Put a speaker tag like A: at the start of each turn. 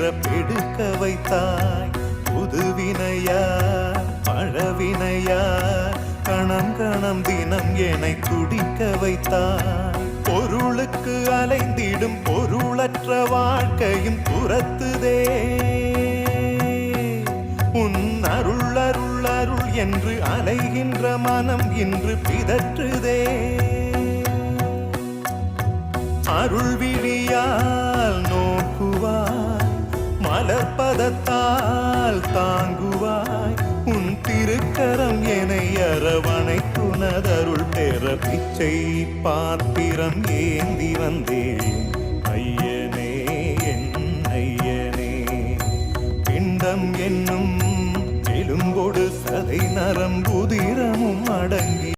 A: பிறப்பெடுக்க வைத்தாய். புதுவினையா பழவினையா கணம் கணம் தினம் என்னை துடிக்க வைத்தாய். பொருளுக்கு அலைந்திடும் பொருளற்ற வாழ்க்கையும் துரத்துதே. உன் அருள் அருள் அருள் என்று அலைகின்ற மனம் இன்று பிதற்றுதே. அருள் விழியால் நோக்குவாய், மலர்பதத்தால் தாங்குவாய். உன் திருக்கரம் என்னை அரவணைத்துனதருள் பெற பிச்சை பாத்திரம் ஏந்தி வந்தேன். ஐயனே என் ஐயனே, பிண்டம் என்னும் எலும்பொடு சதை நரம்புதிரமும் அடங்கி